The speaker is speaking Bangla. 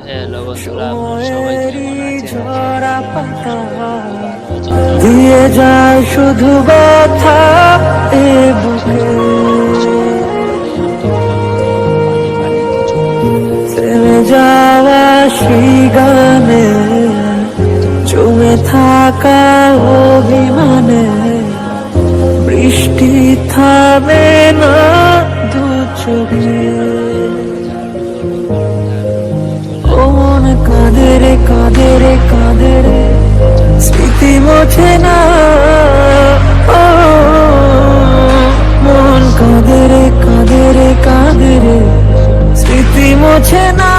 হ্যালো বন্ধুরা, আপনারা সবাই কেমন আছেন? ঝরা পাতা খুব ভালো আছি আল্লাহর দিয়ে রহমতে। যায় শুধু ব্যথা এ বুকে, ফানি ফানি কিছু থেমে যাওয়া সেই গানে, জমে থাকা অভিমানে, বৃষ্টি থামে না দু চোখে। ও মন কাঁদে রে কাঁদে রে কাঁদে রে, স্মৃতি মোছে না। ও মন কাঁদে রে কাঁদে রে কাঁদে রে, স্মৃতি মোছে না।